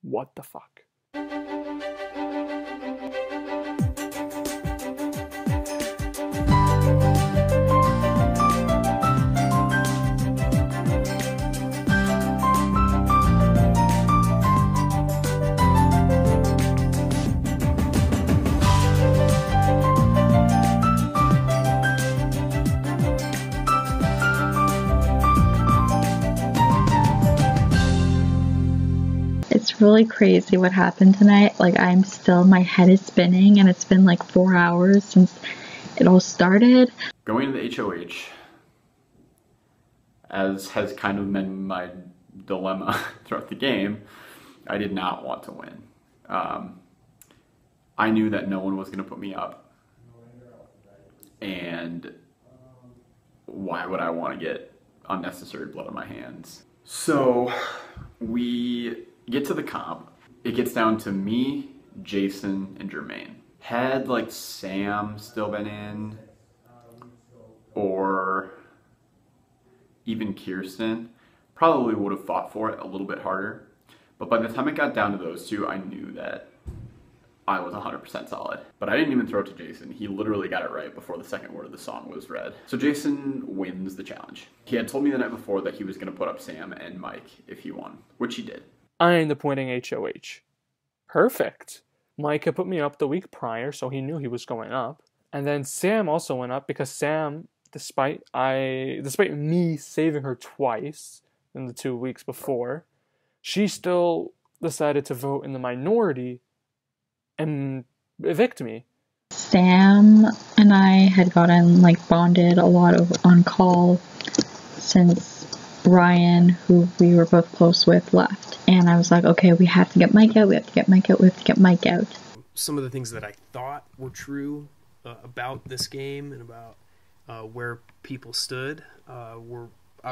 What the fuck? It's really crazy what happened tonight. Like, my head is spinning, and it's been like 4 hours since it all started. Going to the HOH, as has kind of been my dilemma throughout the game, I did not want to win. I knew that no one was going to put me up, and why would I want to get unnecessary blood on my hands? So we get to the comp. It gets down to me, Jason, and Jermaine. Had like Sam still been in, or even Kirsten, probably would have fought for it a little bit harder. But by the time it got down to those two, I knew that I was 100% solid. But I didn't even throw it to Jason. He literally got it right before the second word of the song was read. So Jason wins the challenge. He had told me the night before that he was going to put up Sam and Mike if he won, which he did. I ended up winning HOH. Perfect. Mike had put me up the week prior, so he knew he was going up. And then Sam also went up because Sam, despite me saving her twice in the 2 weeks before, she still decided to vote in the minority and evict me. Sam and I had gotten bonded a lot on call since Ryan, who we were both close with, left. And I was like, okay, we have to get Mike out, we have to get Mike out. Some of the things that I thought were true about this game and about where people stood I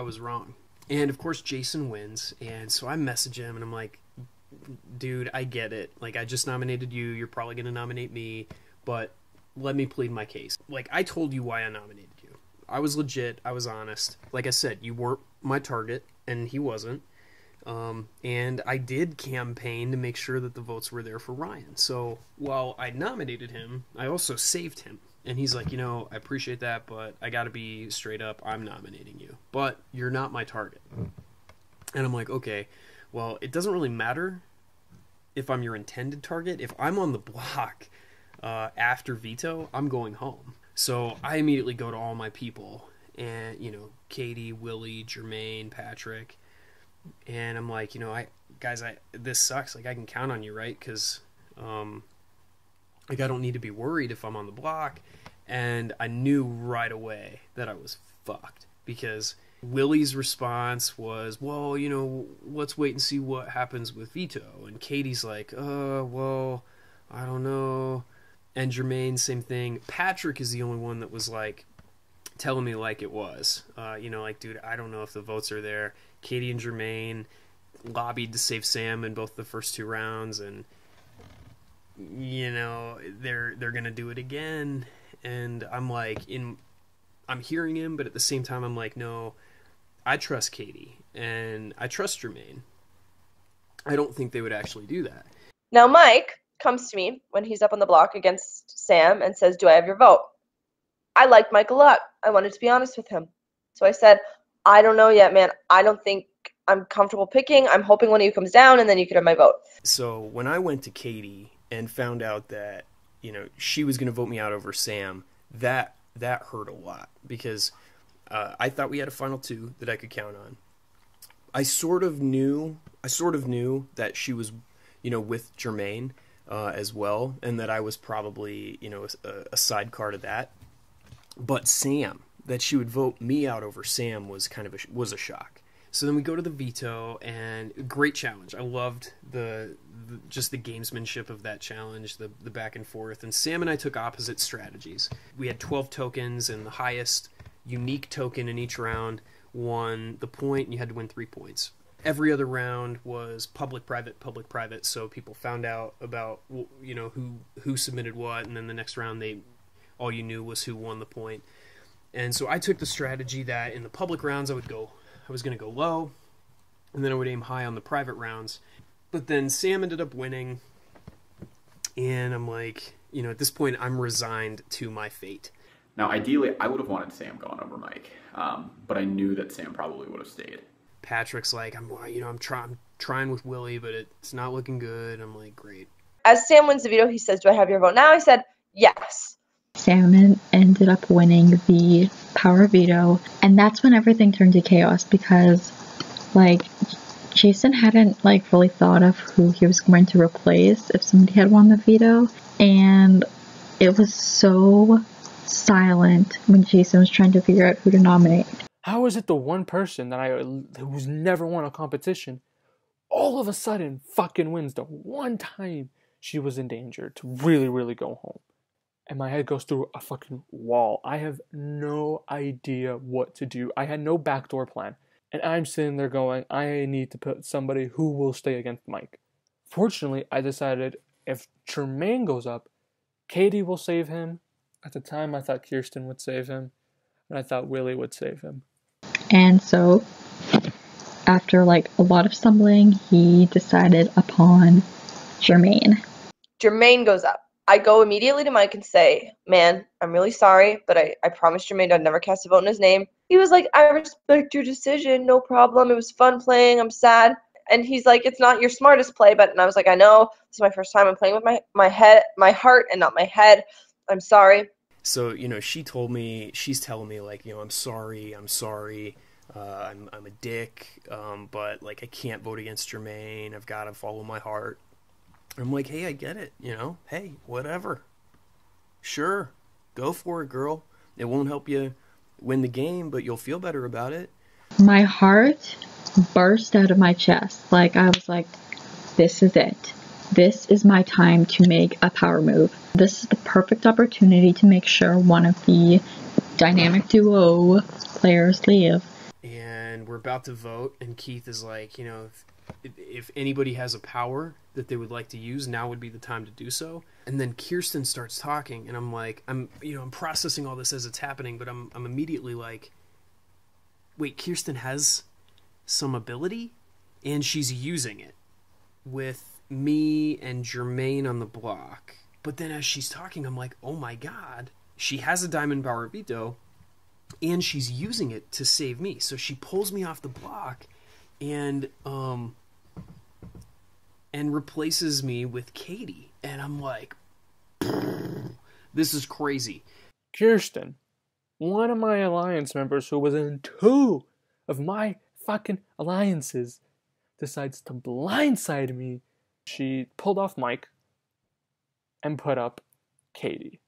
was wrong. And of course Jason wins, and so I message him and I'm like, dude, I get it. I just nominated you. You're probably going to nominate me, but let me plead my case. I told you why I nominated you. I was legit. I was honest. Like I said, you weren't my target, and he wasn't. And I did campaign to make sure that the votes were there for Ryan. So while I nominated him, I also saved him. And he's like, I appreciate that, but I got to be straight up. I'm nominating you, but you're not my target. And I'm like, okay, well, it doesn't really matter if I'm your intended target. If I'm on the block after veto, I'm going home. So I immediately go to all my people, and Katie, Willie, Jermaine, Patrick, and I'm like, this sucks. I can count on you, right? Because I don't need to be worried if I'm on the block. And I knew right away that I was fucked, because Willie's response was, well, let's wait and see what happens with veto. And Katie's like, well, I don't know. And Jermaine, same thing. Patrick is the only one that was telling me it was. Dude, I don't know if the votes are there. Katie and Jermaine lobbied to save Sam in both the first 2 rounds, and they're gonna do it again. And I'm I'm hearing him, but at the same time I'm like, no, I trust Katie and I trust Jermaine. I don't think they would actually do that. Now Mike comes to me when he's up on the block against Sam and says, do I have your vote? I liked Mike a lot. I wanted to be honest with him. So I said, I don't know yet, man. I don't think I'm comfortable picking. I'm hoping one of you comes down and then you could have my vote. So when I went to Katie and found out that, she was going to vote me out over Sam, that hurt a lot, because I thought we had a final 2 that I could count on. I sort of knew that she was, with Jermaine as well, and that I was probably, a sidecar to that. But Sam, that she would vote me out over Sam was was a shock. So then we go to the veto, and great challenge. I loved just the gamesmanship of that challenge, the back and forth. And Sam and I took opposite strategies. We had 12 tokens, and the highest unique token in each round won the point, and you had to win 3 points. Every other round was public, private, so people found out about, who submitted what, and then the next round all you knew was who won the point. And so I took the strategy that in the public rounds I was going to go low, and then I would aim high on the private rounds. But then Sam ended up winning, and I'm like, at this point, I'm resigned to my fate. Now, ideally, I would have wanted Sam going over Mike, but I knew that Sam probably would have stayed. Patrick's like, I'm trying with Willie, but it's not looking good. I'm like, great. As Sam wins the veto, he says, "Do I have your vote now?" I said, "Yes." Sam ended up winning the power veto, and that's when everything turned to chaos because, like, Jason hadn't, like, really thought of who he was going to replace if somebody had won the veto, and it was so silent when Jason was trying to figure out who to nominate. How is it the one person who's never won a competition all of a sudden fucking wins the one time she was in danger to really, really go home? And my head goes through a fucking wall. I have no idea what to do. I had no backdoor plan. And I'm sitting there going, I need to put somebody who will stay against Mike. Fortunately, I decided if Jermaine goes up, Katie will save him. At the time, I thought Kirsten would save him. And I thought Willie would save him. And so, after, like, a lot of stumbling, he decided upon Jermaine. Jermaine goes up. I go immediately to Mike and say, "Man, I'm really sorry, but I promised Jermaine I'd never cast a vote in his name." He was like, "I respect your decision, no problem. It was fun playing. I'm sad." And he's like, "It's not your smartest play," and I was like, "I know. This is my first time. I'm playing with my heart and not my head. I'm sorry." So, she's telling me, like, I'm sorry, I'm a dick, but, like, I can't vote against Jermaine. I've got to follow my heart. I'm like, hey, I get it, hey, whatever. Sure, go for it, girl. It won't help you win the game, but you'll feel better about it. My heart burst out of my chest. Like, I was like, this is it. This is my time to make a power move. This is the perfect opportunity to make sure one of the dynamic duo players leave. And we're about to vote, and Keith is like, if anybody has a power that they would like to use, now would be the time to do so. And then Kirsten starts talking, and I'm like, I'm processing all this as it's happening, but I'm immediately like, wait, Kirsten has some ability, and she's using it with me and Jermaine on the block. But then as she's talking, I'm like, oh my god, she has a diamond power veto, and she's using it to save me. So she pulls me off the block and replaces me with Katie. And I'm like, this is crazy. Kirsten, one of my alliance members who was in 2 of my fucking alliances, decides to blindside me. She pulled off Mike and put up Katie.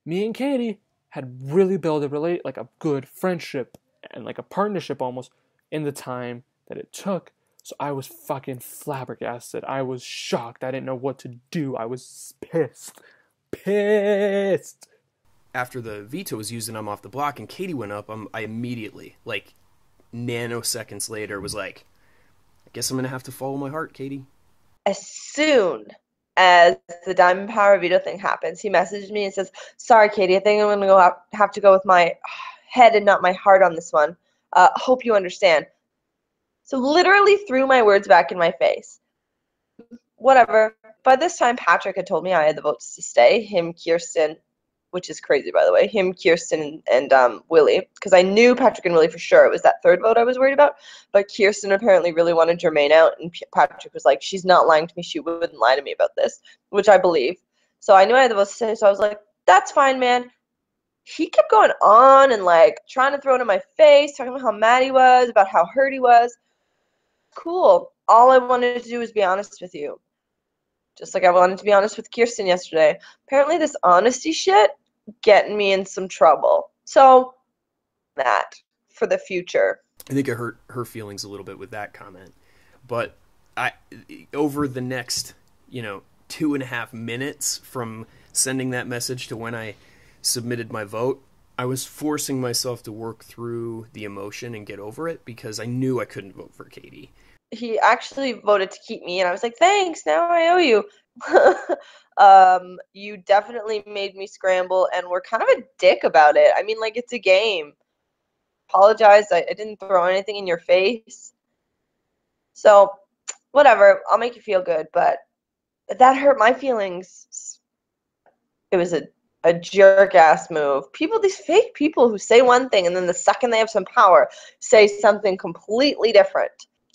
Me and Katie had really built a good friendship and like a partnership almost in the time that it took. So I was fucking flabbergasted. I was shocked. I didn't know what to do. I was pissed. After the veto was used and I'm off the block and Katie went up, I immediately, like nanoseconds later, was like, I guess I'm going to have to follow my heart, Katie. As soon as the Diamond Power veto thing happens, he messaged me and says, "Sorry, Katie, I think I'm going to have to go with my head and not my heart on this one. Hope you understand." So literally threw my words back in my face. Whatever. By this time, Patrick had told me I had the votes to stay. Him, Kirsten, which is crazy, by the way. Him, Kirsten, and Willie. Because I knew Patrick and Willie for sure. It was that third vote I was worried about. But Kirsten apparently really wanted Jermaine out. And Patrick was like, she's not lying to me. She wouldn't lie to me about this. Which I believe. So I knew I had the votes to stay. So I was like, that's fine, man. He kept going on and like trying to throw it in my face. Talking about how mad he was. About how hurt he was. Cool. All I wanted to do was be honest with you. Just like I wanted to be honest with Kirsten yesterday. Apparently this honesty shit getting me in some trouble. So that for the future. I think it hurt her feelings a little bit with that comment. But over the next, 2.5 minutes from sending that message to when I submitted my vote, I was forcing myself to work through the emotion and get over it because I knew I couldn't vote for Katie. He actually voted to keep me, and I was like, thanks, now I owe you. You definitely made me scramble, and we're kind of a dick about it. I mean, like, it's a game. Apologize, I didn't throw anything in your face. So, whatever, I'll make you feel good, but that hurt my feelings. It was a jerk-ass move. These fake people who say one thing and then the second they have some power, say something completely different.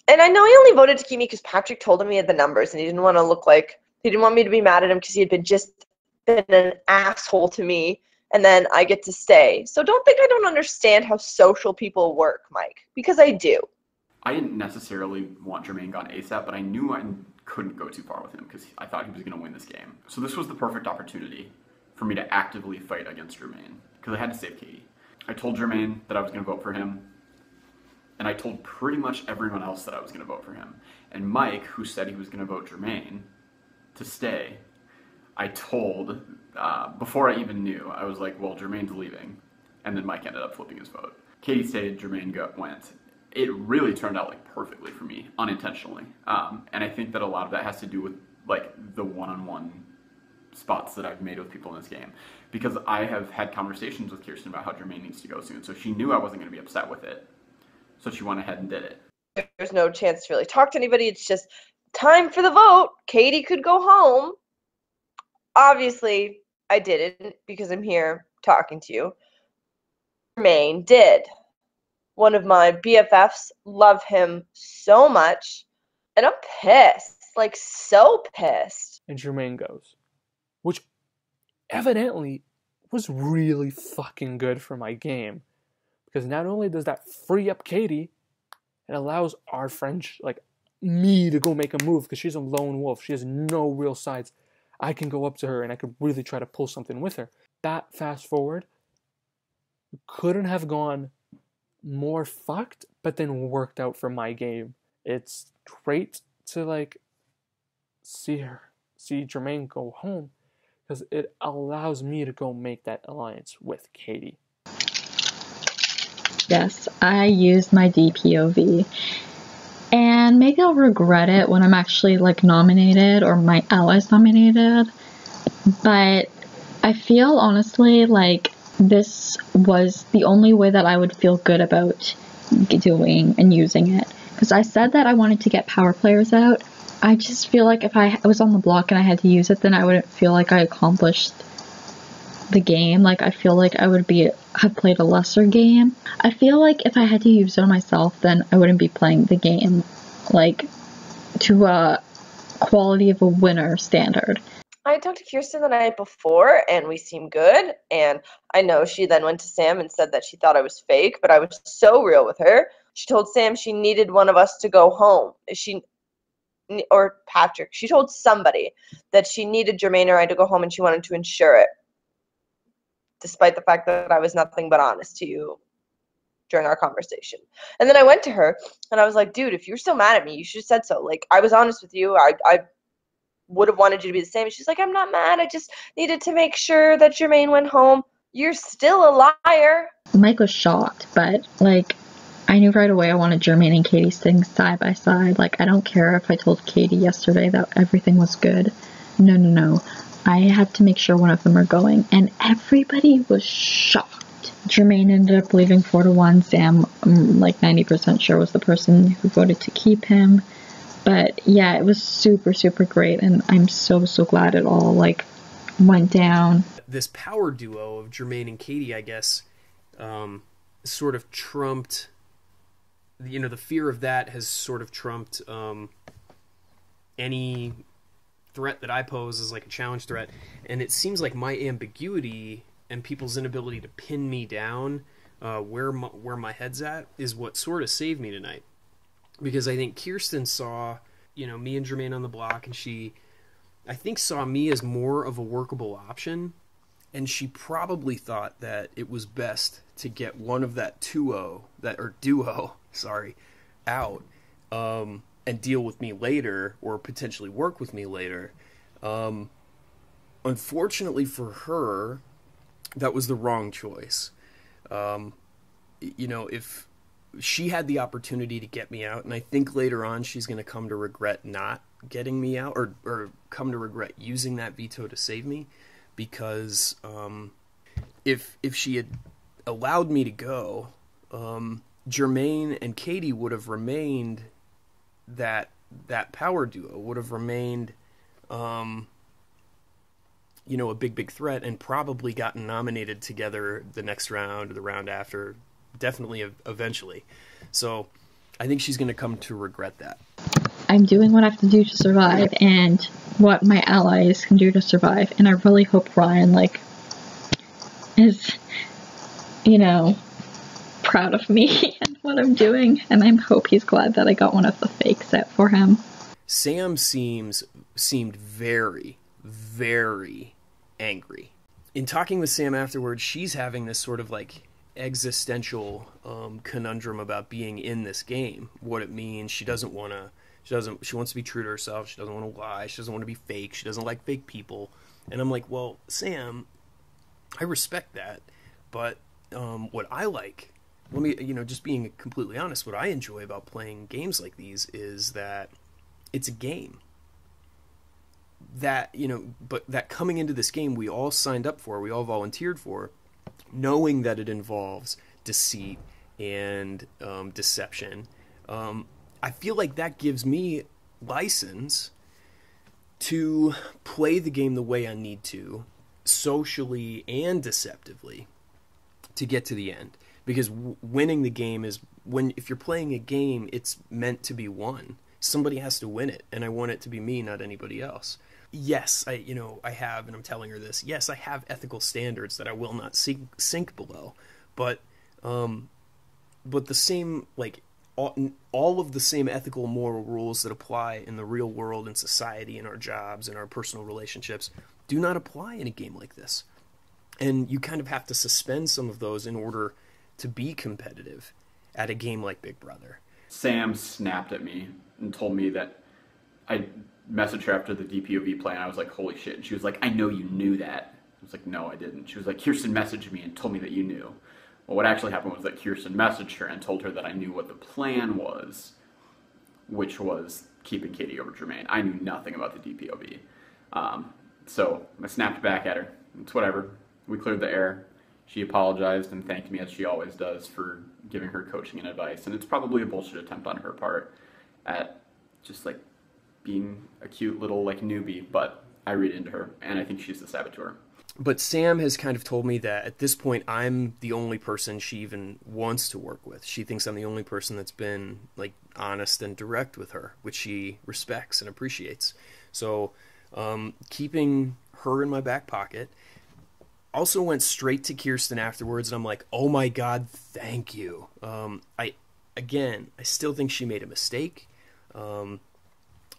And I know he only voted to keep me because Patrick told him he had the numbers and he didn't want to look like, he didn't want me to be mad at him because he had been an asshole to me, and then I get to stay. So don't think I don't understand how social people work, Mike, because I do. I didn't necessarily want Jermaine gone ASAP, but I knew I couldn't go too far with him because I thought he was going to win this game. So this was the perfect opportunity for me to actively fight against Jermaine because I had to save Katie. I told Jermaine that I was going to vote for him, and I told pretty much everyone else that I was going to vote for him. And Mike, who said he was going to vote Jermaine to stay, I told, before I even knew, I was like, well, Jermaine's leaving. And then Mike ended up flipping his vote. Katie stayed, Jermaine went. It really turned out like perfectly for me, unintentionally. And I think that a lot of that has to do with like the one-on-one spots that I've made with people in this game. Because I have had conversations with Kirsten about how Jermaine needs to go soon. So she knew I wasn't going to be upset with it. So she went ahead and did it. There's no chance to really talk to anybody. It's just time for the vote. Katie could go home. Obviously, I didn't because I'm here talking to you. Jermaine did. One of my BFFs, love him so much, and I'm pissed, like so pissed. And Jermaine goes, which evidently was really fucking good for my game, because not only does that free up Katie, it allows our friend, like me, to go make a move because she's a lone wolf. She has no real sides. I can go up to her and I could really try to pull something with her. That fast forward couldn't have gone more fucked, but then worked out for my game. It's great to like see Jermaine go home because it allows me to go make that alliance with Katie. Yes, I used my DPOV. And maybe I'll regret it when I'm actually like nominated or my allies nominated. But I feel honestly like this was the only way that I would feel good about doing and using it. Because I said that I wanted to get power players out. I just feel like if I was on the block and I had to use it, then I wouldn't feel like I accomplished the game. Like I feel like I would have played a lesser game. I feel like if I had to use it on myself, then I wouldn't be playing the game like to a quality of a winner standard. I talked to Kirsten the night before and we seemed good, and I know she then went to Sam and said that she thought I was fake, but I was so real with her. She told Sam she needed one of us to go home. Or Patrick. She told somebody that she needed Jermaine or I to go home and she wanted to ensure it. Despite the fact that I was nothing but honest to you during our conversation. And then I went to her and I was like, dude, if you're still mad at me, you should have said so. Like, I was honest with you. I would have wanted you to be the same. And she's like, I'm not mad. I just needed to make sure that Jermaine went home. You're still a liar. Mike was shocked, but like, I knew right away I wanted Jermaine and Katie sitting side by side. Like, I don't care if I told Katie yesterday that everything was good. No. I had to make sure one of them are going, and everybody was shocked. Jermaine ended up leaving 4-1. Sam, I'm like 90% sure, was the person who voted to keep him. But yeah, it was super, super great, and I'm so, so glad it all like went down. This power duo of Jermaine and Katie, I guess, sort of trumped. The fear of that has sort of trumped any threat that I pose as like a challenge threat, and it seems like my ambiguity and people's inability to pin me down where my head's at is what sort of saved me tonight, because I think Kirsten saw me and Jermaine on the block, and she I think saw me as more of a workable option, and she probably thought that it was best to get one of that duo out and deal with me later, or potentially work with me later. Unfortunately for her, that was the wrong choice. If she had the opportunity to get me out, and I think later on she's going to come to regret not getting me out, or come to regret using that veto to save me, because if she had allowed me to go, Jermaine and Katie would have remained that that power duo would have remained, you know, a big threat and probably gotten nominated together the next round or the round after, definitely eventually. So I think she's going to come to regret that. I'm doing what I have to do to survive and what my allies can do to survive. And I really hope Ryan, like, is, you know, proud of me and what I'm doing. And I hope he's glad that I got one of the fake set for him. Sam seemed very, very angry. In talking with Sam afterwards, she's having this sort of like existential conundrum about being in this game, what it means. She wants to be true to herself. She doesn't want to lie. She doesn't want to be fake. She doesn't like fake people. And I'm like, well, Sam, I respect that, but what I like, let me, you know, just being completely honest, what I enjoy about playing games like these is that it's a game. That, you know, but that coming into this game we all signed up for, we all volunteered for, knowing that it involves deceit and deception, I feel like that gives me license to play the game the way I need to, socially and deceptively, to get to the end. Because winning the game is, if you're playing a game, it's meant to be won. Somebody has to win it, and I want it to be me, not anybody else. Yes, I have, and I'm telling her this, yes, I have ethical standards that I will not sink below, but the same, like, all of the same ethical moral rules that apply in the real world, in society, in our jobs, in our personal relationships, do not apply in a game like this. And you kind of have to suspend some of those in order to be competitive at a game like Big Brother. Sam snapped at me and told me that I messaged her after the DPOV play, and I was like, holy shit. And she was like, I know you knew that. I was like, no, I didn't. She was like, Kirsten messaged me and told me that you knew. Well, what actually happened was that Kirsten messaged her and told her that I knew what the plan was, which was keeping Katie over Jermaine. I knew nothing about the DPOV. So I snapped back at her. It's whatever. We cleared the air. She apologized and thanked me, as she always does, for giving her coaching and advice. And it's probably a bullshit attempt on her part at just, like, being a cute little, like, newbie. But I read into her, and I think she's the saboteur. But Sam has kind of told me that at this point I'm the only person she even wants to work with. She thinks I'm the only person that's been, like, honest and direct with her, which she respects and appreciates. So keeping her in my back pocket. Also went straight to Kirsten afterwards, and I'm like, oh my God, thank you. I still think she made a mistake. I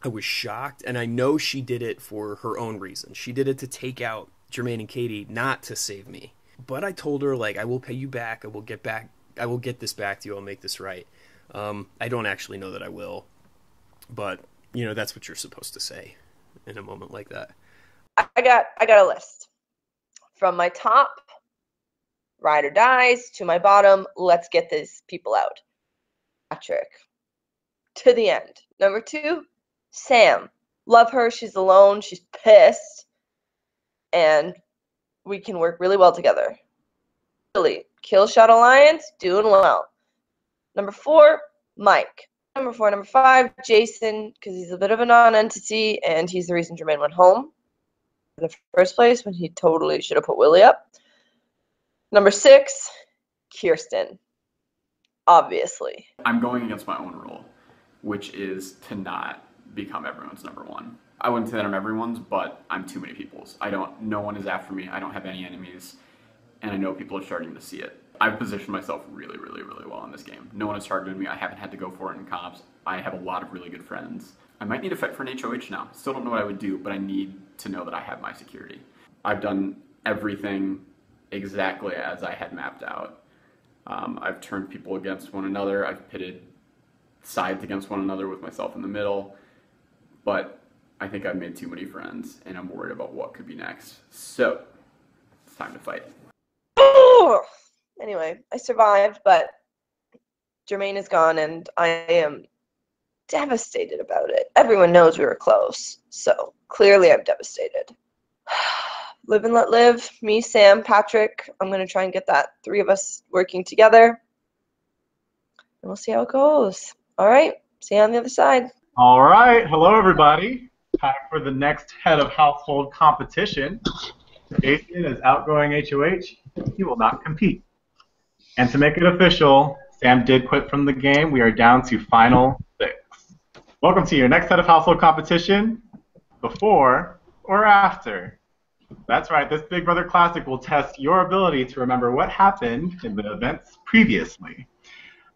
was shocked, and I know she did it for her own reason. She did it to take out Jermaine and Katie, not to save me. But I told her, like, I will pay you back. I will get this back to you. I'll make this right. I don't actually know that I will, but you know, that's what you're supposed to say in a moment like that. I got a list. From my top, ride or dies, to my bottom, let's get these people out. Patrick. To the end. Number 2, Sam. Love her. She's alone. She's pissed. And we can work really well together. Really. Kill Shot Alliance. Doing well. Number 4, Mike. Number 5, Jason, because he's a bit of a non-entity, and he's the reason Jermaine went home in the first place when he totally should have put Willie up. Number 6, Kirsten. Obviously. I'm going against my own rule, which is to not become everyone's number one. I wouldn't say that I'm everyone's, but I'm too many people's. No one is after me. I don't have any enemies, and I know people are starting to see it. I've positioned myself really, really, really well in this game. No one has targeted me. I haven't had to go for it in comps. I have a lot of really good friends. I might need to fight for an HOH now. Still don't know what I would do, but I need to know that I have my security. I've done everything exactly as I had mapped out. I've turned people against one another. I've pitted sides against one another with myself in the middle. But I think I've made too many friends, and I'm worried about what could be next. So, it's time to fight. Anyway, I survived, but Jermaine is gone, and I am devastated about it. Everyone knows we were close, so clearly I'm devastated. Live and let live. Me, Sam, Patrick. I'm going to try and get that 3 of us working together, and we'll see how it goes. All right, see you on the other side. All right, hello everybody. Time for the next head of household competition. Jason is outgoing HOH. He will not compete. And to make it official, Sam did quit from the game. We are down to final 6. Welcome to your next head of household competition. Before or after? That's right, this Big Brother Classic will test your ability to remember what happened in the events previously.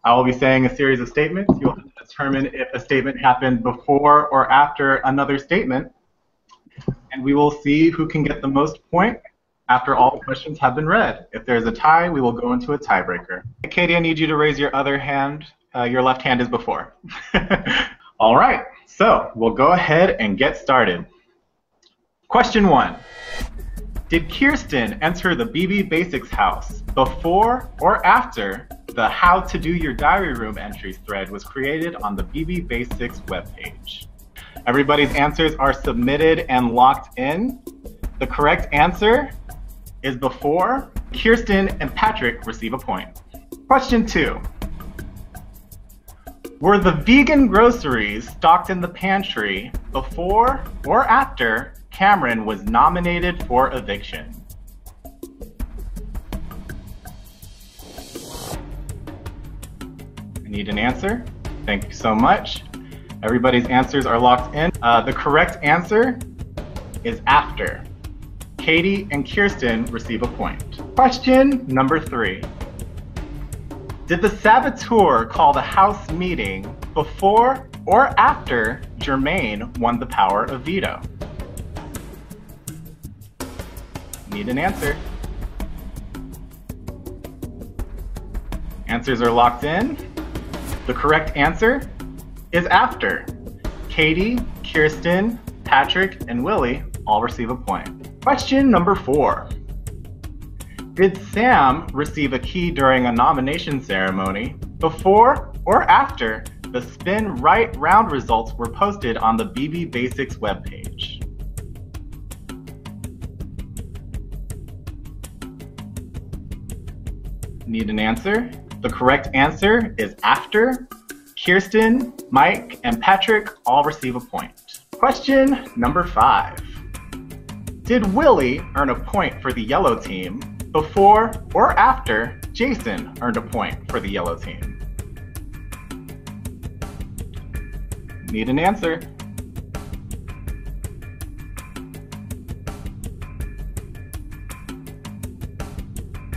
I will be saying a series of statements. You'll have to determine if a statement happened before or after another statement. And we will see who can get the most points after all the questions have been read. If there's a tie, we will go into a tiebreaker. Katie, I need you to raise your other hand. Your left hand is before. All right, so we'll go ahead and get started. Question 1. Did Kirsten enter the BB Basics house before or after the How to Do Your Diary Room entries thread was created on the BB Basics webpage? Everybody's answers are submitted and locked in. The correct answer is before. Kirsten and Patrick receive a point. Question 2. Were the vegan groceries stocked in the pantry before or after Cameron was nominated for eviction? I need an answer. Thank you so much. Everybody's answers are locked in. The correct answer is after. Katie and Kirsten receive a point. Question number 3. Did the saboteur call the House meeting before or after Jermaine won the power of veto? Need an answer. Answers are locked in. The correct answer is after. Katie, Kirsten, Patrick, and Willie all receive a point. Question number 4. Did Sam receive a key during a nomination ceremony before or after the spin right round results were posted on the BB Basics webpage? Need an answer? The correct answer is after. Kirsten, Mike, and Patrick all receive a point. Question number 5. Did Willie earn a point for the yellow team before or after Jason earned a point for the yellow team? Need an answer.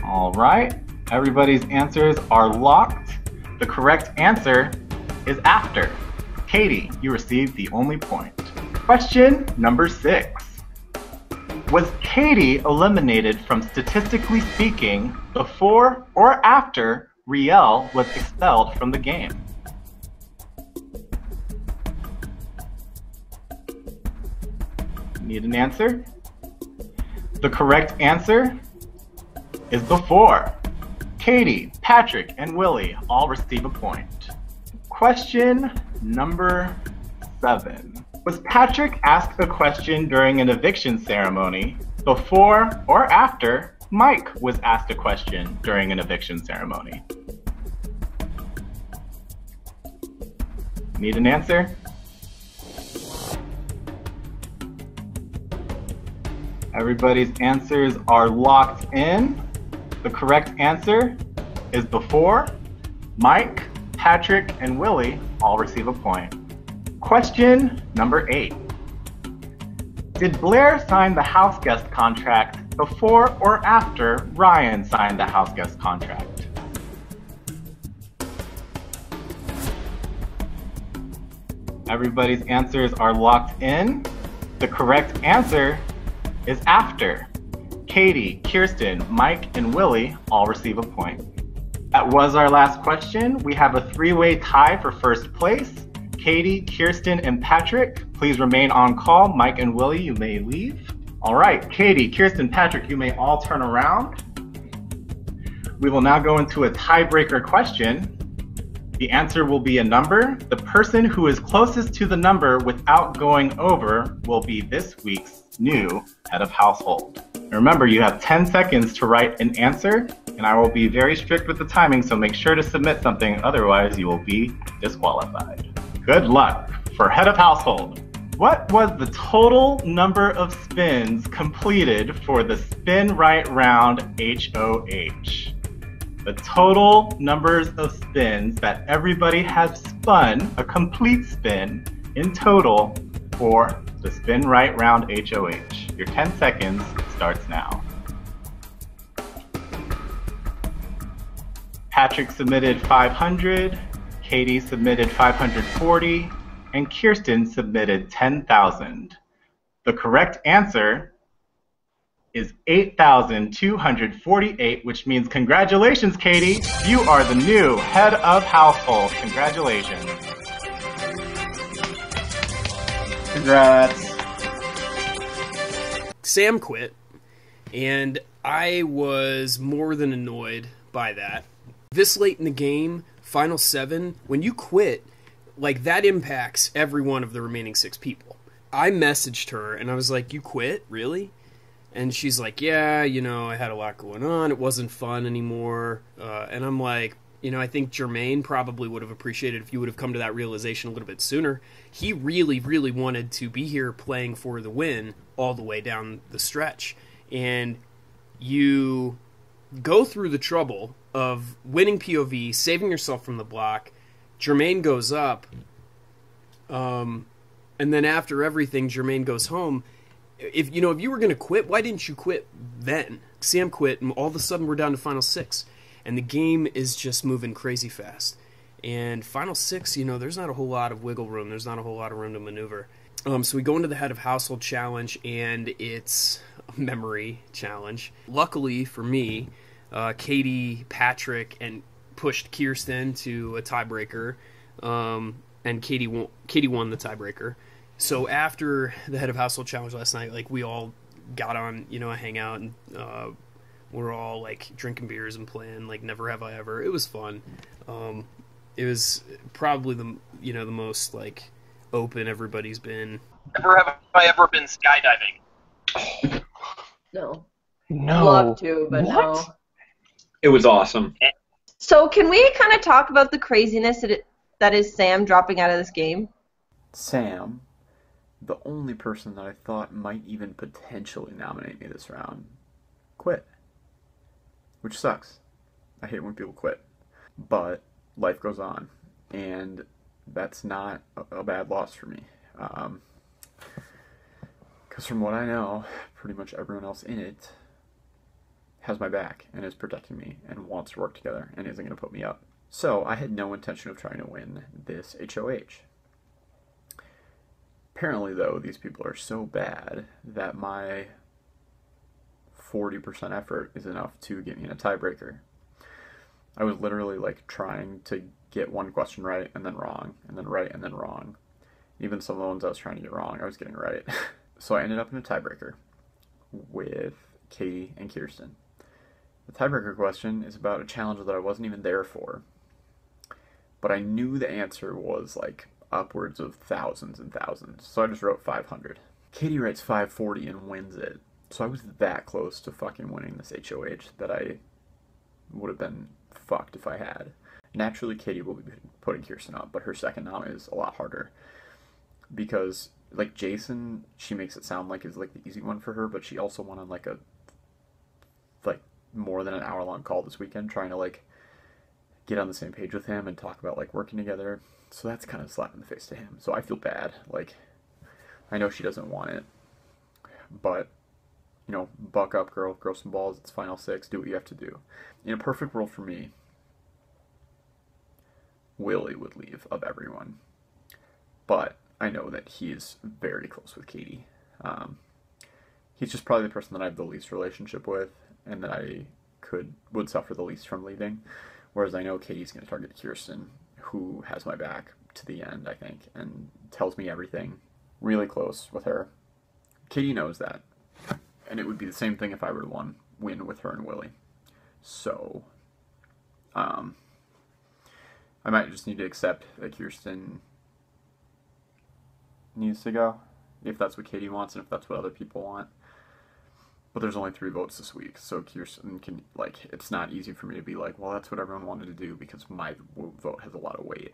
All right, everybody's answers are locked. The correct answer is after. Katie, you received the only point. Question number 6. Was Katie eliminated from Statistically Speaking before or after Riel was expelled from the game? Need an answer? The correct answer is before. Katie, Patrick, and Willie all receive a point. Question number 7. Was Patrick asked a question during an eviction ceremony before or after Mike was asked a question during an eviction ceremony? Need an answer? Everybody's answers are locked in. The correct answer is before. Mike, Patrick, and Willie all receive a point. Question number 8. Did Blair sign the house guest contract before or after Ryan signed the house guest contract? Everybody's answers are locked in. The correct answer is after. Katie, Kirsten, Mike, and Willie all receive a point. That was our last question. We have a 3-way tie for first place. Katie, Kirsten, and Patrick, please remain on call. Mike and Willie, you may leave. All right, Katie, Kirsten, Patrick, you may all turn around. We will now go into a tiebreaker question. The answer will be a number. The person who is closest to the number without going over will be this week's new head of household. And remember, you have 10 seconds to write an answer, and I will be very strict with the timing, so make sure to submit something, otherwise you will be disqualified. Good luck. For head of household, what was the total number of spins completed for the spin right round HOH? The total numbers of spins that everybody has spun, a complete spin, in total for the spin right round HOH. Your 10 seconds starts now. Patrick submitted 500, Katie submitted 540, and Kirsten submitted 10,000. The correct answer is 8,248, which means congratulations, Katie. You are the new head of household. Congratulations. Congrats. Sam quit, and I was more than annoyed by that. This late in the game, Final 7, when you quit, like, that impacts every one of the remaining 6 people. I messaged her, and I was like, you quit? Really? And she's like, yeah, you know, I had a lot going on. It wasn't fun anymore. And I'm like, you know, I think Jermaine probably would have appreciated if you would have come to that realization a little bit sooner. He really, really wanted to be here playing for the win all the way down the stretch. And you go through the trouble of winning POV, saving yourself from the block. Jermaine goes up. And then after everything, Jermaine goes home. If you were going to quit, why didn't you quit then? Sam quit, and all of a sudden we're down to Final 6. And the game is just moving crazy fast. And Final 6, you know, there's not a whole lot of wiggle room. There's not a whole lot of room to maneuver. So we go into the Head of Household Challenge, and it's a memory challenge. Luckily for me, Katie, Patrick, and pushed Kirsten to a tiebreaker, and Katie won the tiebreaker. So after the Head of Household Challenge last night, like, we all got on, you know, a hangout, and we're all, like, drinking beers and playing, like, Never Have I Ever. It was fun. It was probably the most, like, open everybody's been. Never have I ever been skydiving. No. No. Love to, but What? no. It was awesome. So can we kind of talk about the craziness that is Sam dropping out of this game? Sam, the only person that I thought might even potentially nominate me this round, quit. Which sucks. I hate when people quit. But life goes on. And that's not a bad loss for me. Because from what I know, pretty much everyone else in it has my back and is protecting me and wants to work together and isn't going to put me up. So I had no intention of trying to win this HOH. Apparently, though, these people are so bad that my 40% effort is enough to get me in a tiebreaker. I was literally, like, trying to get one question right and then wrong, and then right and then wrong. Even some of the ones I was trying to get wrong, I was getting right. So I ended up in a tiebreaker with Katie and Kirsten. The tiebreaker question is about a challenge that I wasn't even there for. But I knew the answer was, like, upwards of thousands and thousands. So I just wrote 500. Katie writes 540 and wins it. So I was that close to fucking winning this HOH that I would have been fucked if I had. Naturally, Katie will be putting Kirsten up, but her second nom is a lot harder. Because, like, Jason, she makes it sound like it's, like, the easy one for her, but she also went on, like, more than an hour-long call this weekend trying to, like, get on the same page with him and talk about, like, working together. So that's kind of a slap in the face to him. So I feel bad. Like, I know she doesn't want it. But, you know, buck up, girl. Grow some balls. It's Final 6. Do what you have to do. In a perfect world for me, Willie would leave of everyone. But I know that he is very close with Katie. He's just probably the person that I have the least relationship with and that I would suffer the least from leaving. Whereas I know Katie's going to target Kirsten, who has my back to the end, I think, and tells me everything. Really close with her. Katie knows that. And it would be the same thing if I were to win with her and Willie. So, I might just need to accept that Kirsten needs to go, if that's what Katie wants and if that's what other people want. But there's only 3 votes this week, so Kirsten can, like, it's not easy for me to be like, well, that's what everyone wanted to do because my vote has a lot of weight.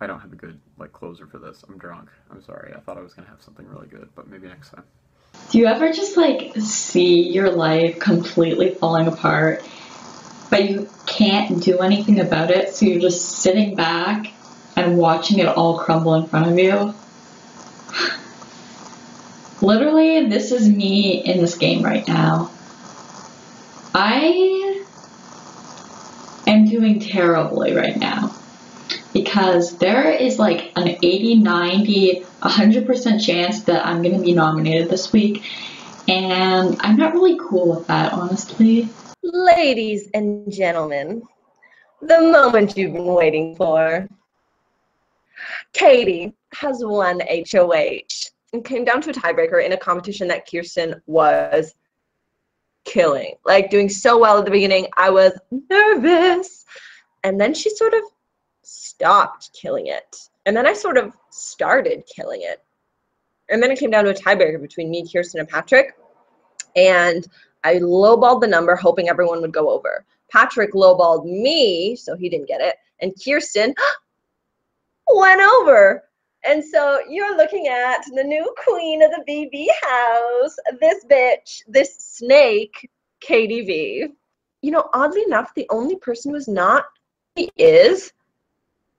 I don't have a good closer for this. I'm drunk. I'm sorry. I thought I was gonna have something really good, but maybe next time. Do you ever just see your life completely falling apart, but you can't do anything about it, so you're just sitting back and watching it all crumble in front of you? Literally, this is me in this game right now. I am doing terribly right now because there is an 80, 90, 100% chance that I'm going to be nominated this week, and I'm not really cool with that, honestly. Ladies and gentlemen, the moment you've been waiting for. Katie has won HOH and came down to a tiebreaker in a competition that Kirsten was killing. Doing so well at the beginning, I was nervous. And then she sort of stopped killing it. And then I sort of started killing it. And then it came down to a tiebreaker between me, Kirsten, and Patrick. And I lowballed the number, hoping everyone would go over. Patrick lowballed me, so he didn't get it. And Kirsten went over. And so you're looking at the new queen of the BB house, this bitch, this snake, KDV. Oddly enough, the only person who's not is,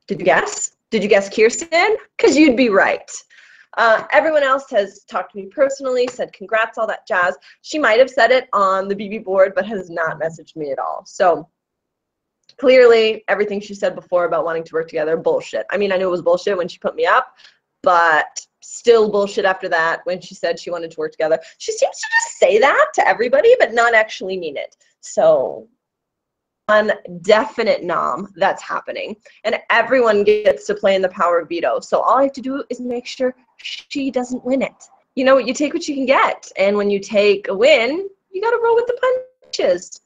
did you guess? Did you guess Kirsten? Because you'd be right. Everyone else has talked to me personally, said congrats, all that jazz. She might have said it on the BB board, but has not messaged me at all. So clearly, everything she said before about wanting to work together, bullshit. I mean, I knew it was bullshit when she put me up, but still bullshit after that when she said she wanted to work together. She seems to just say that to everybody, but not actually mean it. So one definite nom that's happening. And everyone gets to play in the power of veto. So all I have to do is make sure she doesn't win it. You take what you can get. And when you take a win, you got to roll with the punches.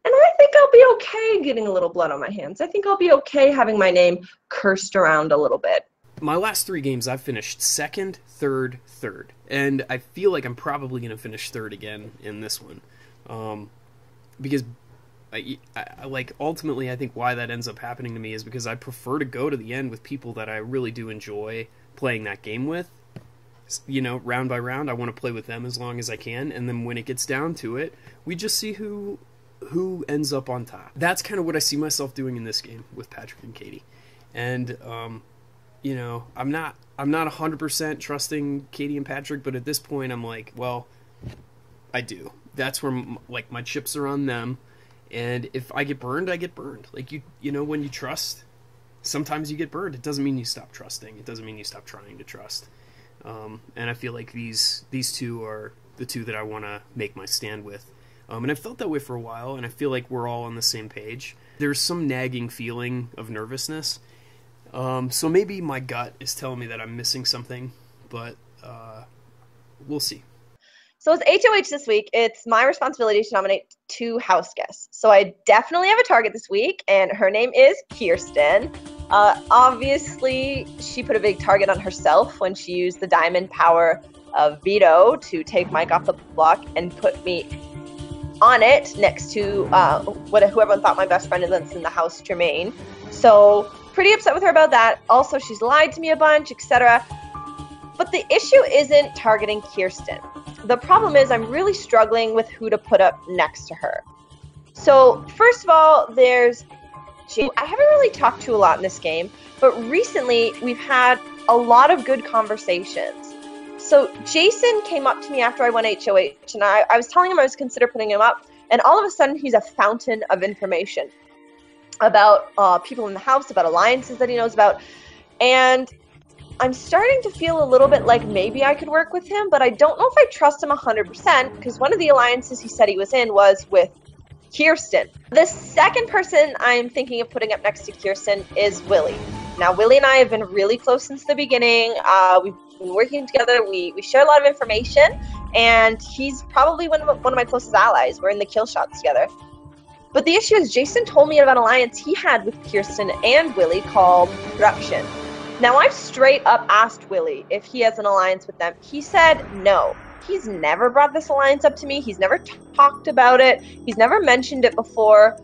And I think I'll be okay getting a little blood on my hands. I think I'll be okay having my name cursed around a little bit. My last 3 games, I've finished second, third. And I feel like I'm probably going to finish third again in this one. Because ultimately, I think why that ends up happening to me is because I prefer to go to the end with people that I really do enjoy playing that game with. Round by round, I want to play with them as long as I can. And then when it gets down to it, we just see who ends up on top. That's kind of what I see myself doing in this game with Patrick and Katie. And I'm not 100% trusting Katie and Patrick, but at this point I'm like, well, I do. That's where my chips are on them. And if I get burned, I get burned. When you trust, sometimes you get burned. It doesn't mean you stop trusting. It doesn't mean you stop trying to trust. And I feel like these two are the two that I want to make my stand with. And I've felt that way for a while, and I feel like we're all on the same page. There's some nagging feeling of nervousness. So maybe my gut is telling me that I'm missing something, but we'll see. So it's HOH this week. It's my responsibility to nominate 2 house guests. So I definitely have a target this week, and her name is Kirsten. Obviously, she put a big target on herself when she used the diamond power of veto to take Mike off the block and put me on it next to whoever thought my best friend is in the house, Jermaine. So pretty upset with her about that. Also, she's lied to me a bunch, etc. But the issue isn't targeting Kirsten. The problem is I'm really struggling with who to put up next to her. So first of all, there's Jay. I haven't really talked to a lot in this game, but recently we've had a lot of good conversations. So Jason came up to me after I won HOH, and I was telling him I was considering putting him up, and all of a sudden he's a fountain of information about people in the house, about alliances that he knows about, and I'm starting to feel a little bit like maybe I could work with him, but I don't know if I trust him 100%, because one of the alliances he said he was in was with Kirsten. The second person I'm thinking of putting up next to Kirsten is Willie. Now, Willie and I have been really close since the beginning. We've been working together. We share a lot of information, and he's probably one of my closest allies. We're in the kill shots together. But the issue is Jason told me about an alliance he had with Kirsten and Willie called Production. Now, I've straight up asked Willie if he has an alliance with them. He said no. He's never brought this alliance up to me. He's never talked about it. He's never mentioned it before.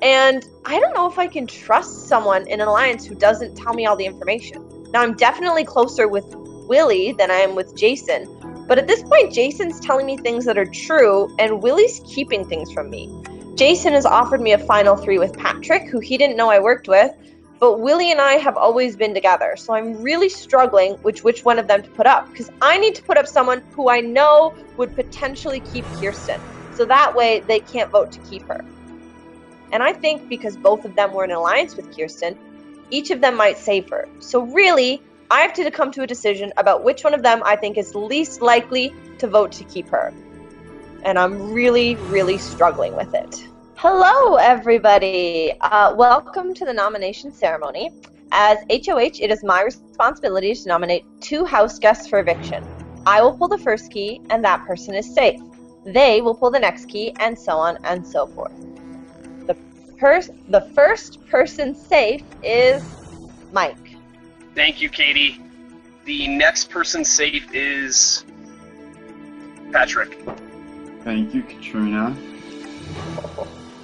And I don't know if I can trust someone in an alliance who doesn't tell me all the information. Now, I'm definitely closer with Willie than I am with Jason. But at this point, Jason's telling me things that are true, and Willie's keeping things from me. Jason has offered me a final 3 with Patrick, who he didn't know I worked with, but Willie and I have always been together, so I'm really struggling which one of them to put up, because I need to put up someone who I know would potentially keep Kirsten, so that way they can't vote to keep her. And I think because both of them were in an alliance with Kirsten, each of them might save her. So really, I have to come to a decision about which one of them I think is least likely to vote to keep her. And I'm really, really struggling with it. Hello, everybody. Welcome to the nomination ceremony. As HOH, it is my responsibility to nominate 2 house guests for eviction. I will pull the first key, and that person is safe. They will pull the next key, and so on and so forth. The first person safe is Mike. Thank you, Katie. The next person safe is Patrick. Thank you, Katrina.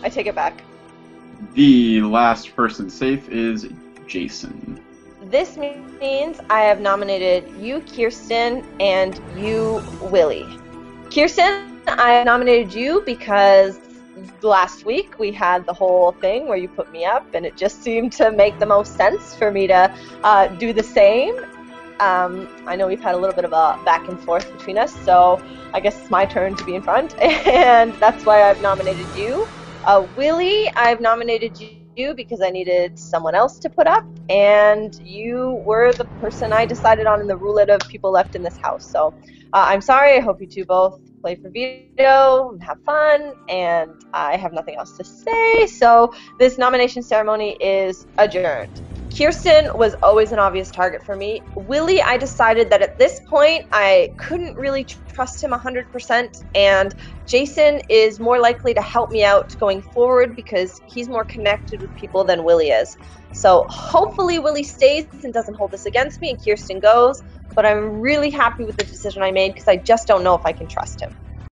I take it back. The last person safe is Jason. This means I have nominated you, Kirsten, and you, Willie. Kirsten, I nominated you because last week we had the whole thing where you put me up, and it just seemed to make the most sense for me to do the same. I know we've had a little bit of a back and forth between us, so I guess it's my turn to be in front, and that's why I've nominated you. Willie, I've nominated you because I needed someone else to put up, and you were the person I decided on in the roulette of people left in this house. So I'm sorry. I hope you two both play for veto and have fun, and I have nothing else to say. So this nomination ceremony is adjourned. Kirsten was always an obvious target for me. Willie, I decided that at this point I couldn't really trust him 100%, and Jason is more likely to help me out going forward because he's more connected with people than Willie is. So hopefully Willie stays and doesn't hold this against me and Kirsten goes, but I'm really happy with the decision I made because I just don't know if I can trust him.